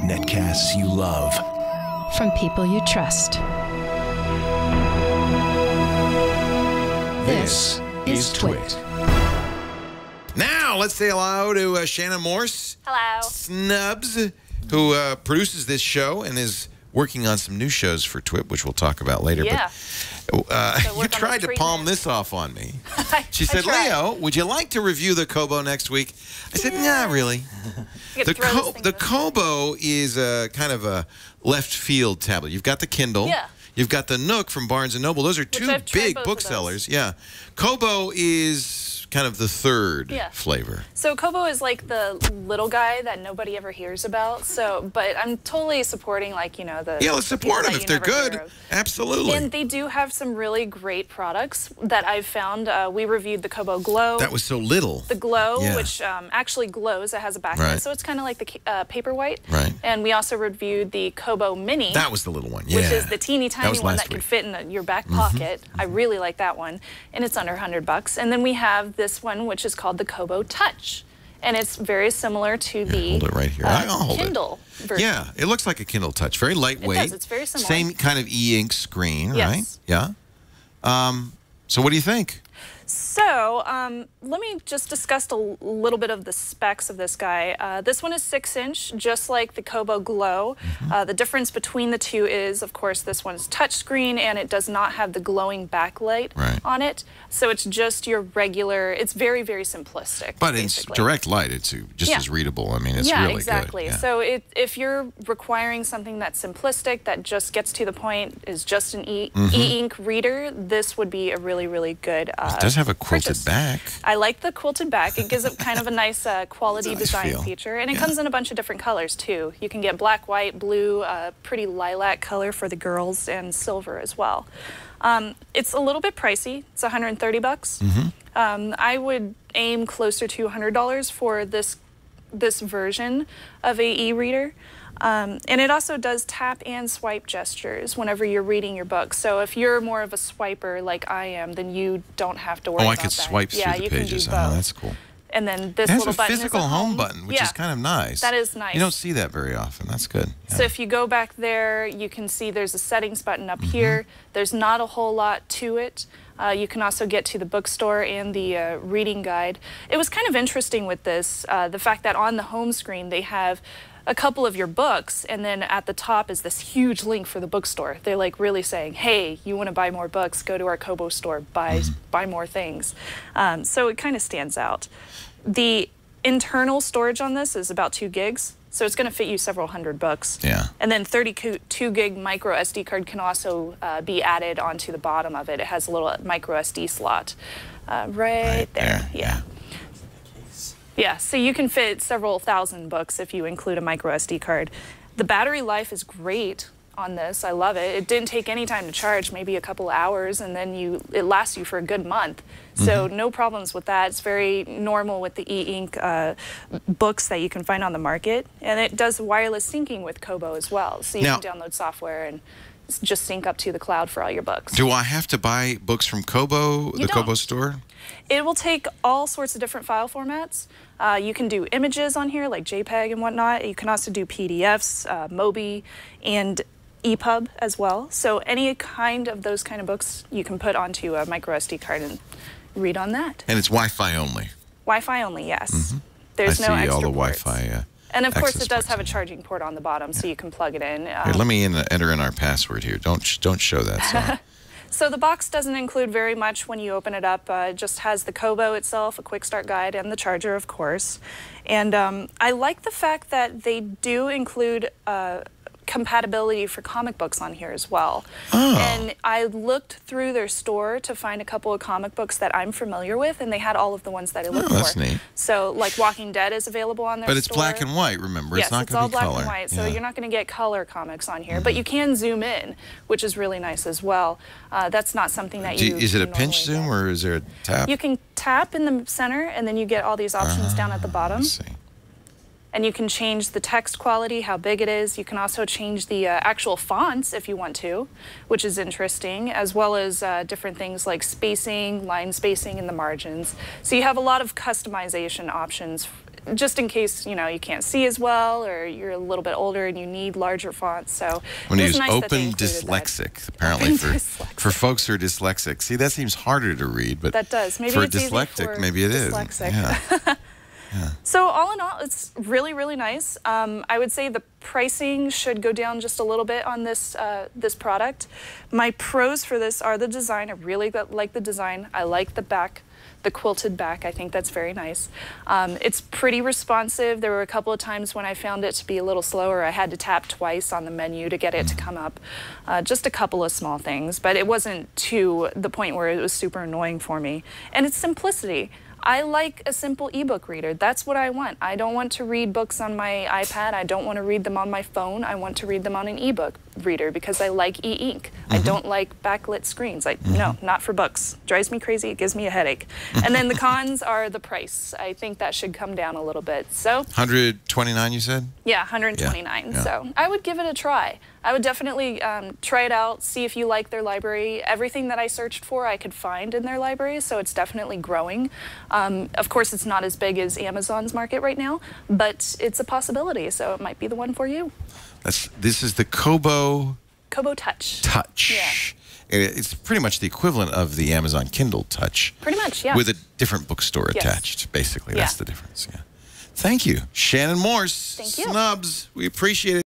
Netcasts you love. From people you trust. This is Twit. Now, let's say hello to Shannon Morse. Hello. Snubs, who produces this show and is working on some new shows for Twit, which we'll talk about later. Yeah. But you tried to palm this off on me. She said, Leo, would you like to review the Kobo next week? I said, nah, really. The Kobo is kind of a left field tablet. You've got the Kindle. Yeah. You've got the Nook from Barnes & Noble. Those are two big booksellers. Yeah. Kobo is kind of the third flavor. So Kobo is like the little guy that nobody ever hears about. So, but I'm totally supporting, like, you know, the let's support them if they're good. Absolutely. And they do have some really great products that I've found. We reviewed the Kobo Glow. That was so little. The Glow, which actually glows. It has a backlight, so it's kind of like the Paperwhite. Right. And we also reviewed the Kobo Mini. That was the little one, which is the teeny tiny one that can fit in your back pocket. I really like that one, and it's under $100. And then we have this one, which is called the Kobo Touch, and it's very similar to the hold it right here. I'll hold Kindle version. Yeah, it looks like a Kindle Touch, very lightweight. It does. It's very similar. Same kind of e-ink screen, right? Yeah. So what do you think? So let me just discuss a little bit of the specs of this guy. This one is 6-inch, just like the Kobo Glow. The difference between the two is, of course, this one's touchscreen, and it does not have the glowing backlight on it. So it's just your regular, it's very, very simplistic. But it's direct light. It's just as readable. I mean, it's really exactly. good. So if you're requiring something that's simplistic, that just gets to the point, is just an e-ink reader, this would be a really, really good it does have a quilted back. I like the quilted back. It gives it kind of a nice quality design feature. And it comes in a bunch of different colors, too. You can get black, white, blue, pretty lilac color for the girls, and silver as well. It's a little bit pricey. It's $130. I would aim closer to $100 for this version of a e-reader. And it also does tap and swipe gestures whenever you're reading your book. So if you're more of a swiper like I am, then you don't have to worry about that. I could swipe through the pages. Oh, that's cool. And then this little button has a physical home button, which is kind of nice. That is nice. You don't see that very often. That's good. So if you go back there, you can see there's a settings button up here. There's not a whole lot to it. You can also get to the bookstore and the reading guide. It was kind of interesting with this, the fact that on the home screen they have a couple of your books, and then at the top is this huge link for the bookstore. They're like really saying, hey, you want to buy more books, go to our Kobo store, buy more things. So it kind of stands out. The internal storage on this is about 2 gigs, so it's going to fit you several hundred books. Yeah. And then 32 gig micro SD card can also be added onto the bottom of it. It has a little micro SD slot right there. Yeah, so you can fit several thousand books if you include a micro SD card. The battery life is great on this. I love it. It didn't take any time to charge, maybe a couple hours, and then it lasts you for a good month. So no problems with that. It's very normal with the e-ink books that you can find on the market. And it does wireless syncing with Kobo as well. So you can download software and just sync up to the cloud for all your books. Do I have to buy books from Kobo, the Kobo store? It will take all sorts of different file formats. You can do images on here, like JPEG and whatnot. You can also do PDFs, MOBI, and EPUB as well. So any kind of those kind of books you can put onto a micro SD card and read on that. And it's Wi-Fi only? Wi-Fi only, yes. There's no extra I see all the ports. Wi-Fi and of course, it does have a charging port on the bottom, so you can plug it in. Here, let me enter in our password here. Don't show that. So the box doesn't include very much when you open it up. It just has the Kobo itself, a quick start guide, and the charger, of course. And I like the fact that they do include compatibility for comic books on here as well. And I looked through their store to find a couple of comic books that I'm familiar with, and they had all of the ones that I looked for. That's neat. So, like Walking Dead is available on their store. But it's black and white, remember? Yes, it's not going to be color. It's all black and white, so you're not going to get color comics on here. But you can zoom in, which is really nice as well. That's not something that you Is it a pinch zoom, or is there a tap? You can tap in the center, and then you get all these options down at the bottom. I see. And you can change the text quality, how big it is. You can also change the actual fonts if you want to, which is interesting, as well as different things like spacing, line spacing, and the margins. So you have a lot of customization options just in case, you know, you can't see as well or you're a little bit older and you need larger fonts. So when it you was use nice that they open included dyslexic, that. apparently Open for dyslexic. folks who are dyslexic. See, that seems harder to read, but that does. Maybe for a it's easy dyslexic, for maybe it dyslexic. is. Yeah. So all in all, it's really, really nice. I would say the pricing should go down just a little bit on this this product. My pros for this are the design. I really like the design. I like the back, the quilted back. I think that's very nice. It's pretty responsive. There were a couple of times when I found it to be a little slower. I had to tap twice on the menu to get it to come up. Just a couple of small things, but it wasn't to the point where it was super annoying for me. And it's simplicity. I like a simple ebook reader. That's what I want. I don't want to read books on my iPad. I don't want to read them on my phone. I want to read them on an ebook reader because I like e-ink. I don't like backlit screens. No, not for books. Drives me crazy. It gives me a headache. And then the cons are the price. I think that should come down a little bit. So 129, you said? Yeah, 129. Yeah. So I would give it a try. I would definitely try it out, see if you like their library. Everything that I searched for, I could find in their library, so it's definitely growing. Of course, it's not as big as Amazon's market right now, but it's a possibility, so it might be the one for you. This is the Kobo Touch. Yeah. It's pretty much the equivalent of the Amazon Kindle Touch. Pretty much, yeah. With a different bookstore attached, basically. That's the difference, yeah. Thank you. Shannon Morse. Thank you. Snubs. We appreciate it.